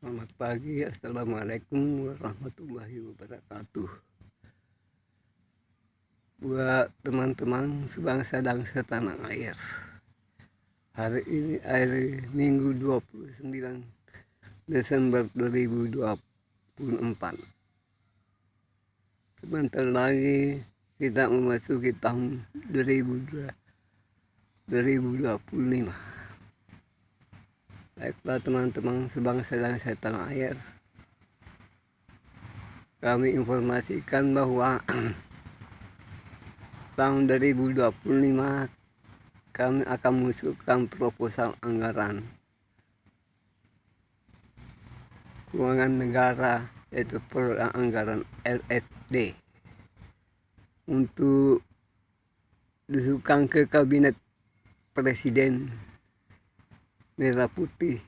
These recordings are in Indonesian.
Selamat pagi, assalamualaikum warahmatullahi wabarakatuh. Buat teman-teman sebangsa dan setanah air, hari ini hari Minggu 29 Desember 2024. Sebentar lagi kita memasuki tahun 2025. Baiklah teman-teman sebangsa dan setanah air, kami informasikan bahwa tahun 2025 kami akan mengusulkan proposal anggaran keuangan negara, yaitu program anggaran LSD, untuk diusulkan ke kabinet presiden merah putih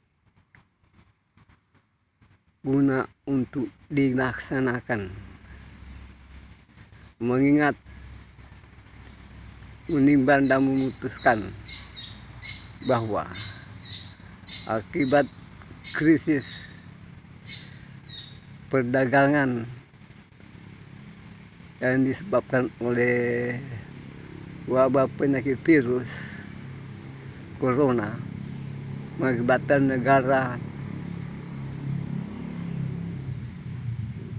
guna untuk dilaksanakan, mengingat menimbang dan memutuskan bahwa akibat krisis perdagangan yang disebabkan oleh wabah penyakit virus corona mengakibatkan negara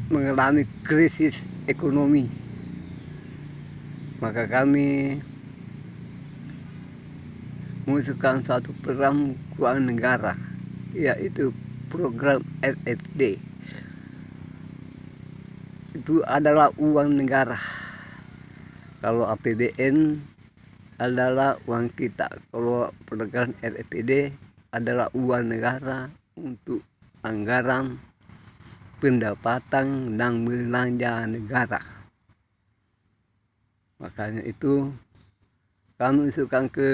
mengalami krisis ekonomi, maka kami mengusulkan suatu program keuangan negara, yaitu program LSD. Itu adalah uang negara. Kalau APBN adalah uang kita. Kalau program LSD adalah uang negara untuk anggaran pendapatan dan belanja negara. Makanya itu kami usulkan ke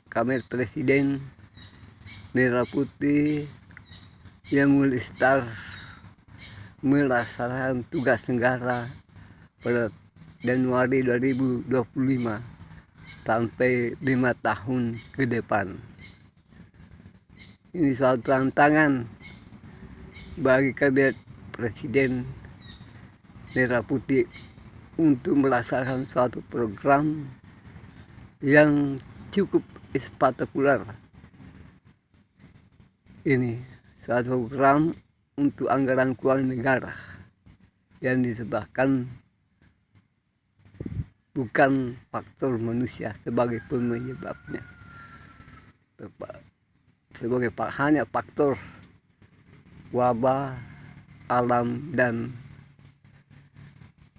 kabinet presiden merah putih yang melaksanakan tugas negara pada Januari 2025 sampai 5 tahun ke depan. Ini suatu tantangan bagi kabinet presiden merah putih untuk melaksanakan suatu program yang cukup spektakuler. Ini suatu program untuk anggaran keuangan negara yang disebabkan bukan faktor manusia sebagai penyebabnya, sebagai hanya faktor wabah alam dan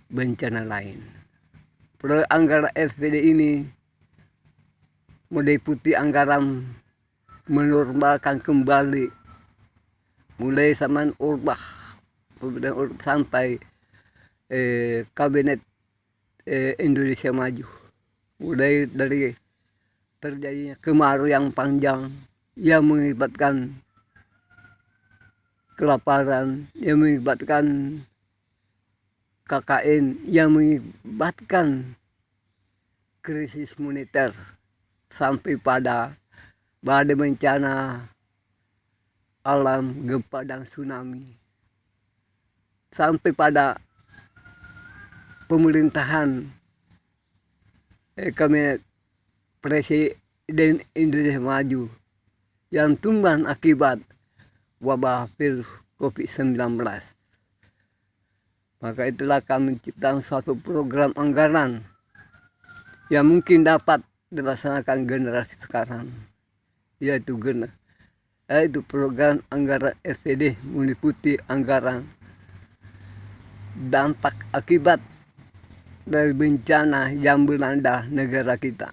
bencana lain. Proyek anggaran SPD ini meliputi anggaran menormalkan kembali mulai zaman Orba sampai kabinet Indonesia Maju, mulai dari terjadinya kemarau yang panjang yang mengakibatkan kelaparan, yang mengakibatkan KKN, yang mengakibatkan krisis moneter, sampai pada badai bencana alam, gempa dan tsunami, sampai pada pemerintahan kabinet presiden Indonesia Maju yang tumbang akibat wabah virus COVID-19. Maka itulah kami menciptakan suatu program anggaran yang mungkin dapat dilaksanakan generasi sekarang, yaitu program anggaran SPD meliputi anggaran dampak akibat dari bencana yang melanda negara kita,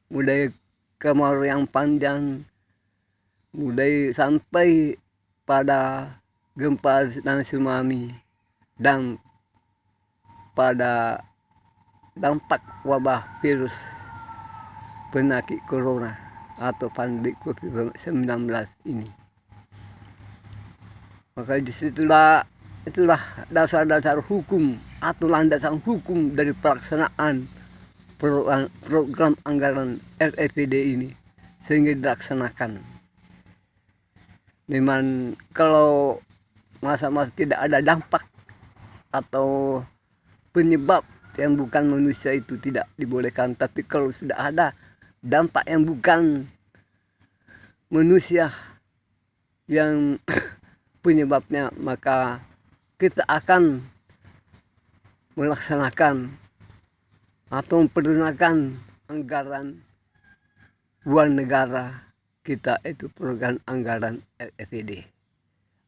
mulai kemarau yang panjang, mulai sampai pada gempa dan tsunami, dan pada dampak wabah virus penyakit corona atau pandemi COVID-19 ini. Maka itulah dasar-dasar hukum atau landasan hukum dari pelaksanaan program anggaran LSPD ini sehingga dilaksanakan. Memang kalau masa-masa tidak ada dampak atau penyebab yang bukan manusia itu tidak dibolehkan. Tapi kalau sudah ada dampak yang bukan manusia yang penyebabnya, maka kita akan melaksanakan atau mempergunakan anggaran uang negara kita, itu program anggaran RFPD.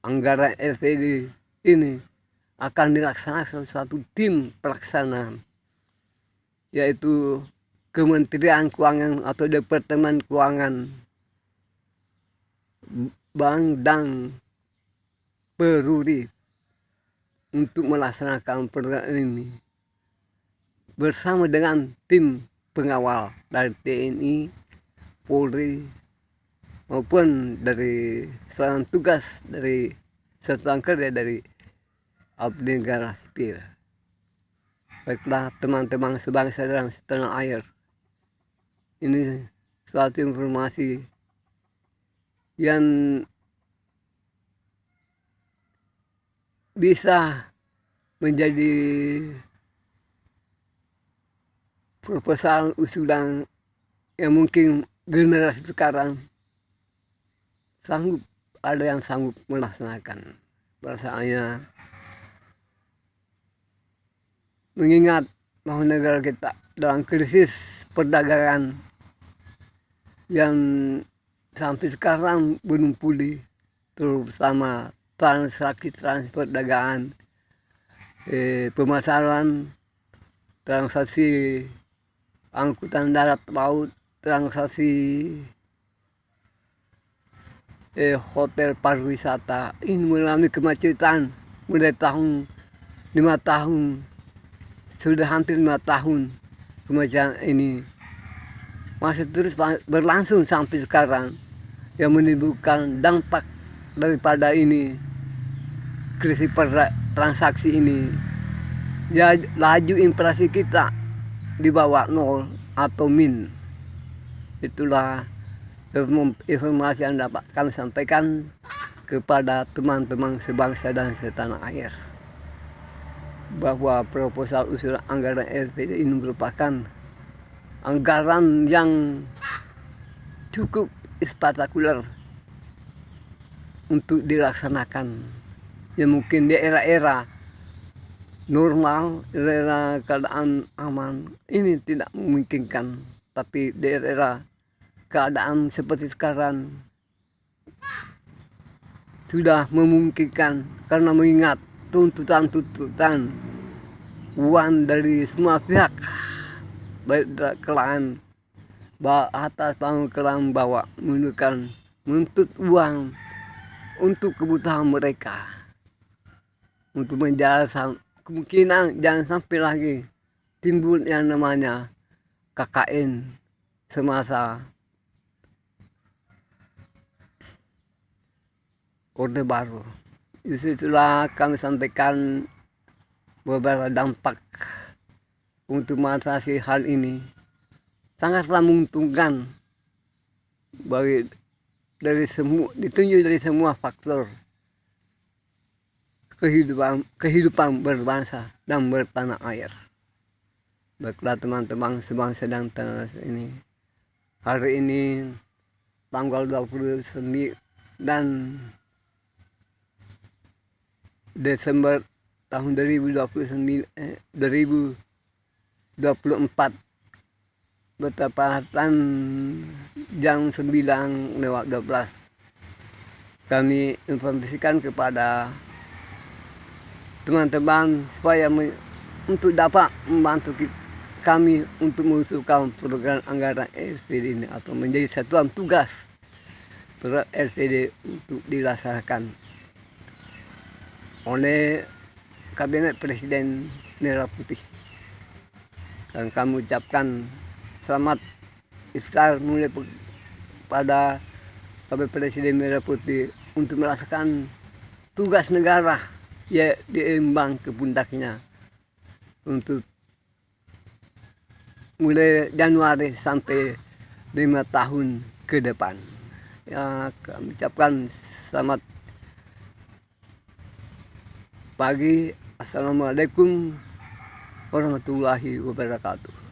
Anggaran RFPD ini akan dilaksanakan satu tim pelaksana, yaitu Kementerian Keuangan atau Departemen Keuangan, Bank dan Peruri, untuk melaksanakan program ini bersama dengan tim pengawal dari TNI, Polri, maupun dari satuan tugas dari satuan kerja dari abdi negara sipil. Baiklah teman-teman sebangsa dan setanah air, ini suatu informasi yang bisa menjadi proposal usulan yang mungkin generasi sekarang ada yang sanggup melaksanakan. Perasaannya mengingat bahwa negara kita dalam krisis perdagangan yang sampai sekarang belum pulih, terutama transaksi perdagangan, pemasaran, transaksi angkutan darat laut, transaksi hotel pariwisata ini mengalami kemacetan mulai tahun 5 tahun, sudah hampir 5 tahun kemacetan ini masih terus berlangsung sampai sekarang, yang menimbulkan dampak daripada ini krisis transaksi ini. Ya, laju inflasi kita di bawah 0 atau min. Itulah informasi yang dapat kami sampaikan kepada teman-teman sebangsa dan setanah air, bahwa proposal usulan anggaran RPD ini merupakan anggaran yang cukup spektakuler untuk dilaksanakan. Ya mungkin di era-era normal, era keadaan aman ini tidak memungkinkan, tapi di era keadaan seperti sekarang sudah memungkinkan, karena mengingat tuntutan uang dari semua pihak, baik dari kalangan atas maupun kalangan bawah, menunjukkan menuntut uang untuk kebutuhan mereka, untuk menjaga kemungkinan jangan sampai lagi timbul yang namanya KKN semasa Orde Baru. Disitulah kami sampaikan beberapa dampak untuk mengatasi hal ini. Sangatlah menguntungkan bagi ditunjuk dari semua faktor kehidupan berbangsa dan bertanah air. Baiklah teman-teman sebangsa dan tanah air ini, hari ini tanggal 29 Desember tahun 2024 bertepatan jam 9:12, kami informasikan kepada teman-teman supaya untuk dapat membantu kami untuk mengusulkan program anggaran RPD ini, atau menjadi satuan tugas program RPD untuk dilaksanakan oleh Kabinet Presiden Merah Putih. Dan kami ucapkan selamat iftar mulai pada Kabinet Presiden Merah Putih untuk melaksanakan tugas negara, ya diemban ke pundaknya untuk mulai Januari sampai 5 tahun ke depan. Ya, kami ucapkan selamat pagi. Assalamualaikum warahmatullahi wabarakatuh.